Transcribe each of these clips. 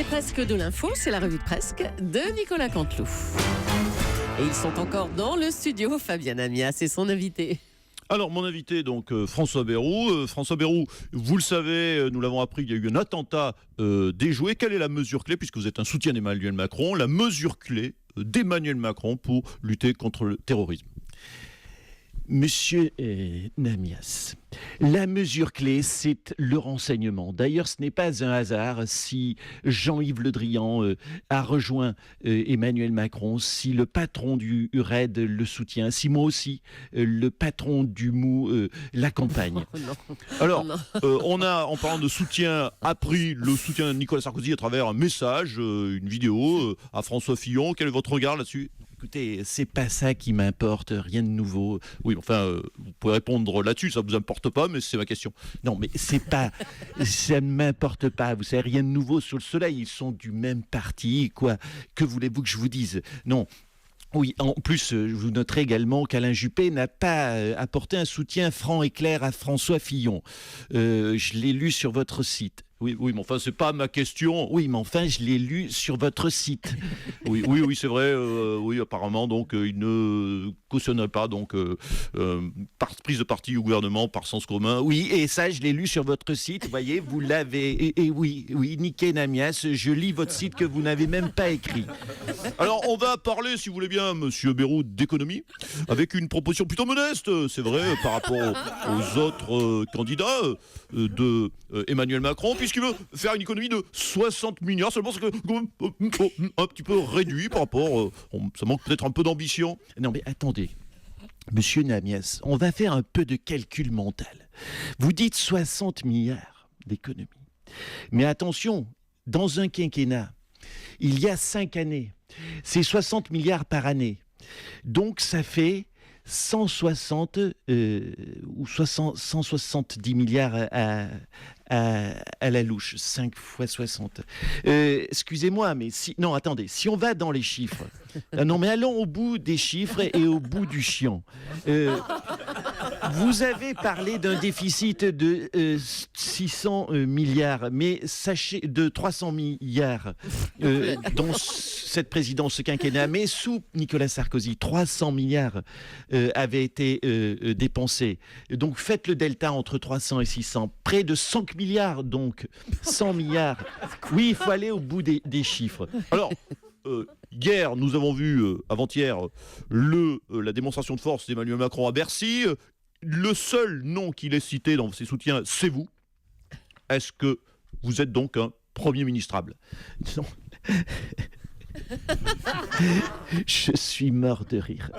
C'est presque de l'info, c'est la revue de presque de Nicolas Canteloup. Et ils sont encore dans le studio, Fabienne Amias et son invité. Alors, mon invité, donc François Bayrou. François Bayrou, vous le savez, nous l'avons appris, il y a eu un attentat déjoué. Quelle est la mesure clé, puisque vous êtes un soutien d'Emmanuel Macron, la mesure clé d'Emmanuel Macron pour lutter contre le terrorisme? Monsieur Namias, la mesure clé, c'est le renseignement. D'ailleurs, ce n'est pas un hasard si Jean-Yves Le Drian a rejoint Emmanuel Macron, si le patron du URED le soutient, si moi aussi, le patron du MOU l'accompagne. Alors, on a, en parlant de soutien, appris le soutien de Nicolas Sarkozy à travers un message, une vidéo à François Fillon. Quel est votre regard là-dessus ? Écoutez, c'est pas ça qui m'importe, rien de nouveau. Oui, enfin, vous pouvez répondre là-dessus, ça vous importe pas, mais c'est ma question. Non, mais c'est pas, ça ne m'importe pas. Vous savez, rien de nouveau sous le soleil. Ils sont du même parti, quoi. Que voulez-vous que je vous dise ? Non. Oui, en plus, vous noterez également qu'Alain Juppé n'a pas apporté un soutien franc et clair à François Fillon. Je l'ai lu sur votre site. Oui, mais enfin, c'est pas ma question. Oui, mais enfin, je l'ai lu sur votre site. Oui, c'est vrai. Oui, apparemment, donc, il ne cautionnerait pas donc prise de parti au gouvernement par sens commun. Oui, et ça, je l'ai lu sur votre site. Vous voyez, vous l'avez. Et oui, Niké Namias, je lis votre site que vous n'avez même pas écrit. Alors, on va parler, si vous voulez bien, Monsieur Bayrou, d'économie, avec une proposition plutôt modeste, c'est vrai, par rapport aux autres candidats de Emmanuel Macron, puisqu'il veut faire une économie de 60 milliards, seulement c'est un petit peu réduit par rapport, ça manque peut-être un peu d'ambition. Non mais attendez, Monsieur Namias, on va faire un peu de calcul mental. Vous dites 60 milliards d'économie, mais attention, dans un quinquennat, il y a 5 années, c'est 60 milliards par année, donc ça fait 160 ou 170 milliards à la louche, 5 fois 60. Excusez-moi, mais si... Non, attendez, si on va dans les chiffres... non, mais allons au bout des chiffres et au bout du chiant. Vous avez parlé d'un déficit de 600 milliards, mais sachez, de 300 milliards dans cette présidence, ce quinquennat, mais sous Nicolas Sarkozy, 300 milliards avaient été dépensés. Donc faites le delta entre 300 et 600, près de 100 milliards, donc 100 milliards. Oui, il faut aller au bout des chiffres. Alors, hier, nous avons vu, avant-hier, la démonstration de force d'Emmanuel Macron à Bercy. Le seul nom qu'il est cité dans ses soutiens, c'est vous. Est-ce que vous êtes donc un Premier ministrable ? Non. Je suis mort de rire.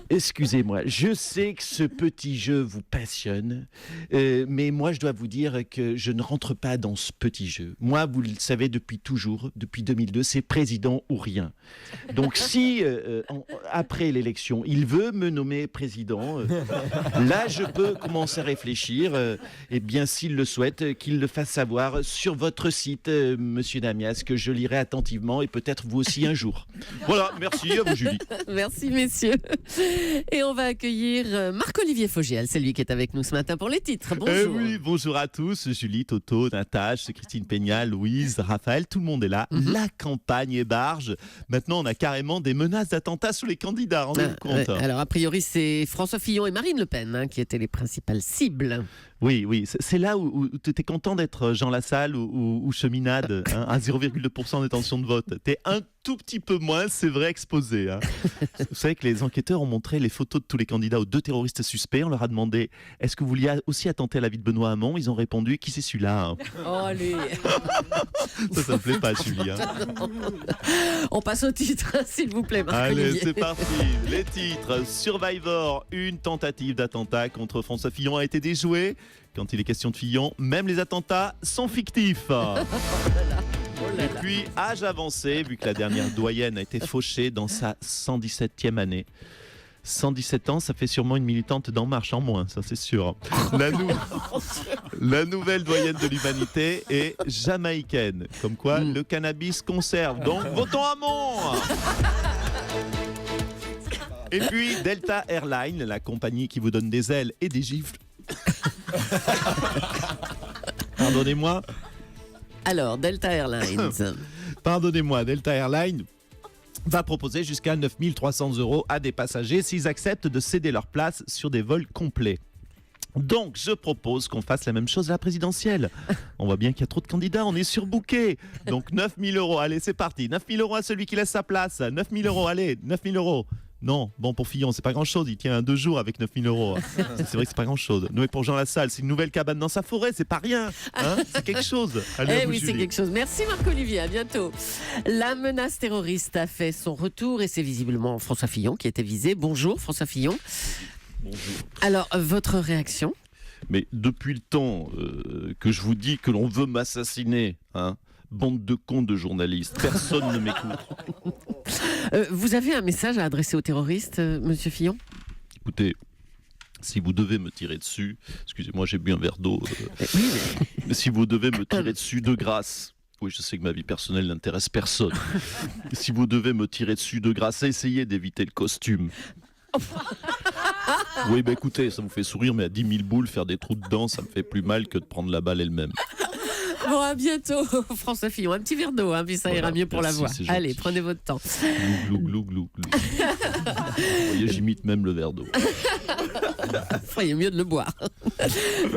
Excusez-moi, je sais que ce petit jeu vous passionne, mais moi je dois vous dire que je ne rentre pas dans ce petit jeu. Moi, vous le savez depuis toujours, depuis 2002, c'est président ou rien. Donc si, après l'élection, il veut me nommer président, là je peux commencer à réfléchir, et bien s'il le souhaite, qu'il le fasse savoir sur votre site, Monsieur Namias, que je lirai attentivement et peut-être vous aussi un jour. Voilà, merci à vous Julie. Merci messieurs. Et on va accueillir Marc-Olivier Fogiel, c'est lui qui est avec nous ce matin pour les titres. Bonjour. Oui, bonjour à tous, Julie, Toto, Natache, Christine Peña, Louise, Raphaël, tout le monde est là. La campagne est barge. Maintenant, on a carrément des menaces d'attentats sur les candidats, rendez-vous compte. Alors a priori, c'est François Fillon et Marine Le Pen qui étaient les principales cibles. Oui, c'est là où tu es content d'être Jean Lassalle ou Cheminade, à 0,2% d'intention de vote. Tu es un tout petit peu moins, c'est vrai, exposé. Vous savez que les enquêteurs ont montré les photos de tous les candidats aux 2 terroristes suspects. On leur a demandé, est-ce que vous vouliez aussi attenter à la vie de Benoît Hamon ? Ils ont répondu, qui c'est celui-là ? Oh, allez. Ça me plaît pas, Julie. On passe au titre, s'il vous plaît, Marc-Olivier. Allez, c'est parti. Les titres. Survivor, une tentative d'attentat contre François Fillon a été déjouée. Quand il est question de Fillon, même les attentats sont fictifs. Et puis, âge avancé, vu que la dernière doyenne a été fauchée dans sa 117e année. 117 ans, ça fait sûrement une militante d'En Marche en moins, ça c'est sûr. La nouvelle doyenne de l'humanité est jamaïcaine. Comme quoi, le cannabis conserve. Donc, votons Hamon. Et puis, Delta Airlines, la compagnie qui vous donne des ailes et des gifles. Pardonnez-moi. Alors, Delta Airlines. Pardonnez-moi, Delta Airlines va proposer jusqu'à 9 300 € à des passagers s'ils acceptent de céder leur place sur des vols complets. Donc, je propose qu'on fasse la même chose à la présidentielle. On voit bien qu'il y a trop de candidats, on est surbooké. Donc, 9 000 €, allez, c'est parti. 9 000 € à celui qui laisse sa place. 9 000 €, allez, 9 000 €. Non, bon, pour Fillon, c'est pas grand-chose. Il tient 2 jours avec 9 000 €. C'est vrai que c'est pas grand-chose. Mais pour Jean Lassalle, c'est une nouvelle cabane dans sa forêt, c'est pas rien. Hein, c'est quelque chose. Allez, à Eh vous, oui, c'est Julie. quelque chose. Merci Marc-Olivier, à bientôt. La menace terroriste a fait son retour et c'est visiblement François Fillon qui était visé. Bonjour François Fillon. Bonjour. Alors, votre réaction? Mais depuis le temps que je vous dis que l'on veut m'assassiner, hein, bande de cons de journalistes, personne ne m'écoute. Vous avez un message à adresser aux terroristes, monsieur Fillon? Écoutez, si vous devez me tirer dessus, excusez-moi, j'ai bu un verre d'eau, Oui, mais si vous devez me tirer dessus de grâce, oui, je sais que ma vie personnelle n'intéresse personne. Si vous devez me tirer dessus de grâce, essayez d'éviter le costume. Oui, bah écoutez, ça vous fait sourire, mais à 10 000 boules, faire des trous dedans, ça me fait plus mal que de prendre la balle elle-même. bon, à bientôt François Fillon. Un petit verre d'eau, hein, puis ça ira Voilà, mieux pour merci, la voix. c'est gentil. Allez, prenez votre temps. Glou, glou, glou, glou, glou. Vous voyez, j'imite même le verre d'eau. Ferait mieux de le boire.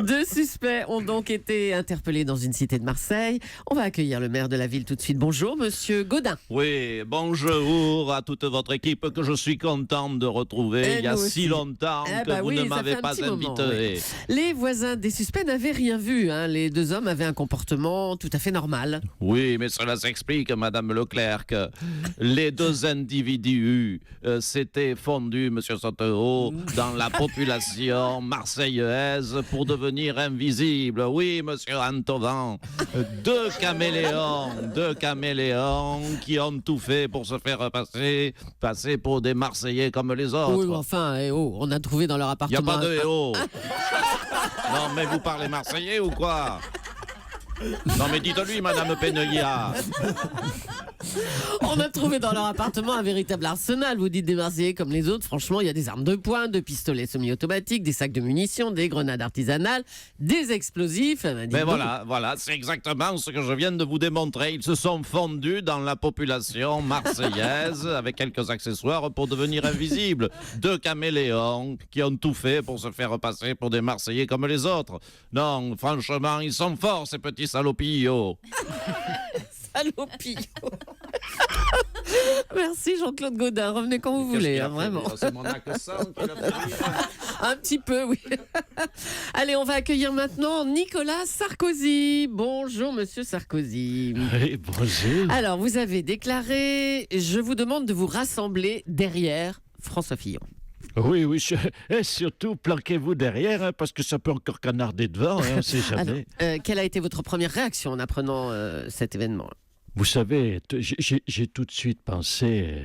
2 suspects ont donc été interpellés dans une cité de Marseille. On va accueillir le maire de la ville tout de suite. Bonjour, monsieur Gaudin. Oui, bonjour à toute votre équipe que je suis content de retrouver. Et Il y a nous si aussi. longtemps Eh que bah vous oui, ne ça m'avez fait un pas petit moment, invité. Les voisins des suspects n'avaient rien vu, hein. Les 2 hommes avaient un comportement tout à fait normal. Oui, mais cela s'explique, Madame Leclerc, que les 2 individus s'étaient fondus, Monsieur Sautereau, dans la population marseillaise pour devenir invisibles. Oui, Monsieur Antovan, 2 caméléons qui ont tout fait pour se faire passer pour des Marseillais comme les autres. Oui, enfin, on a trouvé dans leur Il n'y a appartement... pas de héros. Non, mais vous parlez marseillais ou quoi? Non, mais dites-lui, Madame Peneuillat. On a trouvé dans leur appartement un véritable arsenal. Vous dites des Marseillais comme les autres. Franchement, il y a des armes de poing, 2 pistolets semi-automatiques, des sacs de munitions, des grenades artisanales, des explosifs. Mais voilà, c'est exactement ce que je viens de vous démontrer. Ils se sont fondus dans la population marseillaise avec quelques accessoires pour devenir invisibles. 2 caméléons qui ont tout fait pour se faire passer pour des Marseillais comme les autres. Non, franchement, ils sont forts, ces petits salopillos. Salopillo. Merci Jean-Claude Gaudin. Revenez quand vous voulez, hein, vraiment. C'est mon accent qui l'a fait rire. Un petit peu, oui. Allez, on va accueillir maintenant Nicolas Sarkozy. Bonjour, monsieur Sarkozy. Oui, bonjour. Alors, vous avez déclaré, je vous demande de vous rassembler derrière François Fillon. Oui, et surtout, planquez-vous derrière, hein, parce que ça peut encore canarder devant, hein, on ne sait jamais. Alors, quelle a été votre première réaction en apprenant cet événement? Vous savez, j'ai tout de suite pensé,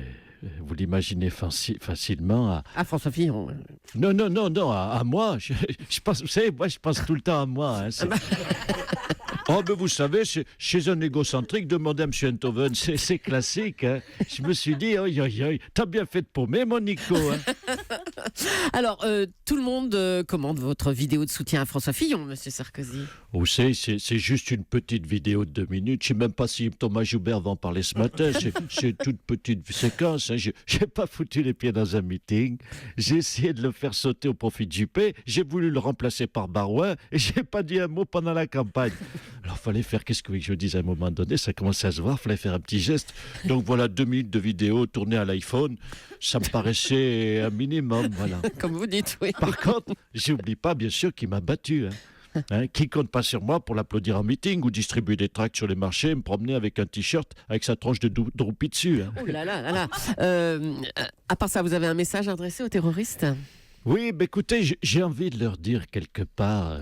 vous l'imaginez facilement, À François Fillon. Non, à moi. Je pense, vous savez, moi, je pense tout le temps à moi. Hein, oh, mais vous savez, chez un égocentrique, demandez à M. Enthoven, c'est classique. Hein. Je me suis dit, oi, t'as bien fait de paumer, mon Nico. Hein. Alors, tout le monde commande votre vidéo de soutien à François Fillon, monsieur Sarkozy. Vous savez, c'est juste une petite vidéo de 2 minutes. Je ne sais même pas si Thomas Joubert va en parler ce matin. C'est une toute petite séquence. Hein. Je n'ai pas foutu les pieds dans un meeting. J'ai essayé de le faire sauter au profit de Juppé. J'ai voulu le remplacer par Barouin et je n'ai pas dit un mot pendant la campagne. Alors, il fallait faire, qu'est-ce que vous voulez que je dise à un moment donné? Ça commençait à se voir, il fallait faire un petit geste. Donc voilà, 2 minutes de vidéo tournée à l'iPhone. Ça me paraissait un minimum, voilà. Comme vous dites, oui. Par contre, j'oublie pas, bien sûr, qu'il m'a battu. Hein, qui compte pas sur moi pour l'applaudir en meeting ou distribuer des tracts sur les marchés et me promener avec un t-shirt avec sa tronche de droupi dessus. Hein. Oh là là là là. À part ça, vous avez un message adressé aux terroristes? Oui, mais écoutez, j'ai envie de leur dire quelque part,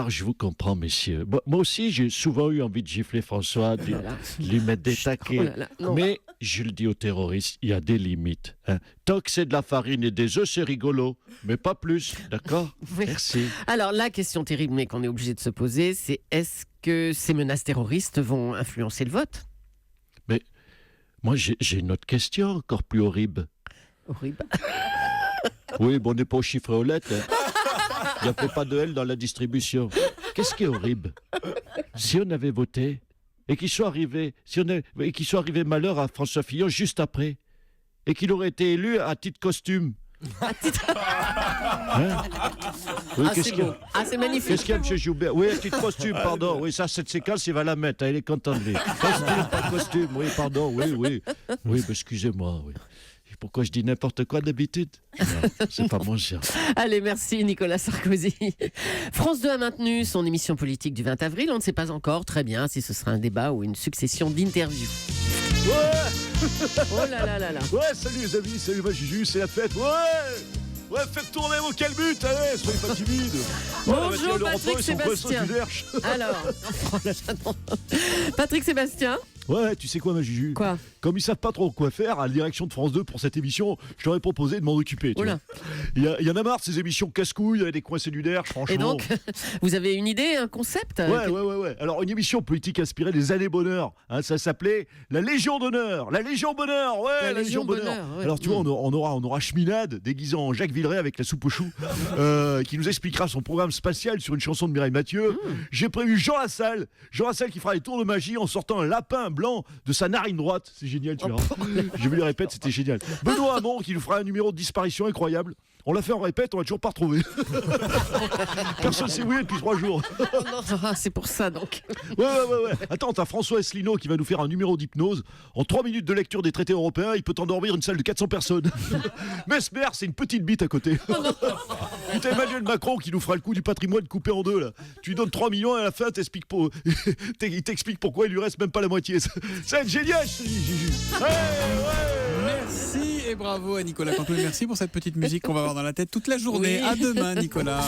je vous comprends, messieurs. Moi aussi, j'ai souvent eu envie de gifler François, de lui mettre des taquets. Oh là là, non. Mais je le dis aux terroristes, il y a des limites. Hein. Tant que c'est de la farine et des œufs, c'est rigolo. Mais pas plus, d'accord? Oui. Merci. Alors, la question terrible, mais qu'on est obligé de se poser, c'est est-ce que ces menaces terroristes vont influencer le vote? Mais moi, j'ai une autre question encore plus horrible. Horrible. Oui, bon, on n'est pas aux chiffres et aux lettres. Hein. Il n'y a pas de L dans la distribution. Qu'est-ce qui est horrible? Si on avait voté et qu'il soit arrivé, et qu'il soit arrivé malheur à François Fillon juste après, et qu'il aurait été élu à titre costume. Hein? Oui, Ah, c'est beau. Ah, c'est magnifique. Qu'est-ce qu'il y a, M. Joubert? Oui, titre costume, pardon. Oui, ça, cette séquence, il va la mettre. Il est content de lui. Costume, pas costume. Oui, pardon. Oui. Oui, mais excusez-moi. Oui. Pourquoi je dis n'importe quoi d'habitude? Non, c'est pas mon genre. Allez, merci Nicolas Sarkozy. France 2 a maintenu son émission politique du 20 avril. On ne sait pas encore très bien si ce sera un débat ou une succession d'interviews. Ouais, Oh là là là là. ouais, salut les amis, salut ma Juju, c'est la fête. Ouais, faites tourner vos calbutes, allez, soyez pas timides. Bonjour, Patrick Sébastien. Alors, oh là là, non. Patrick Sébastien. Ouais, tu sais quoi ma Juju? Quoi? Comme ils savent pas trop quoi faire à la direction de France 2 pour cette émission, je leur ai proposé de m'en occuper. Tu Oula. vois. Il y en a marre de ces émissions casse-couilles avec des coins cellulaires, franchement. Et donc, vous avez une idée, un concept? Ouais. Alors, une émission politique inspirée des années bonheur. Hein, ça s'appelait La Légion d'honneur. La Légion bonheur, ouais, La la Légion Légion bonheur. d'honneur, ouais. Alors, tu vois, on aura Cheminade déguisé en Jacques Villeray avec la soupe aux choux, qui nous expliquera son programme spatial sur une chanson de Mireille Mathieu. J'ai prévu Jean Lassalle qui fera les tours de magie en sortant un lapin blanc de sa narine droite. C'est génial, tu vois. Je me le répète, c'était génial. Benoît Hamon qui nous fera un numéro de disparition incroyable. On l'a fait en répète, on l'a toujours pas retrouvé. Personne s'est mouillé depuis 3 jours. Oh non, c'est pour ça donc. Ouais. Attends, t'as François Asselineau qui va nous faire un numéro d'hypnose. En 3 minutes de lecture des traités européens, il peut t'endormir une salle de 400 personnes. Mesmer, c'est une petite bite à côté. Puis t'as Emmanuel Macron qui nous fera le coup du patrimoine coupé en deux là. Tu lui donnes 3 millions et à la fin il t'explique pourquoi il lui reste même pas la moitié. Ça va être génial, je te dis, Juju. Merci et bravo à Nicolas Canteloup. Merci pour cette petite musique qu'on va avoir dans la tête toute la journée. Oui. À demain, Nicolas.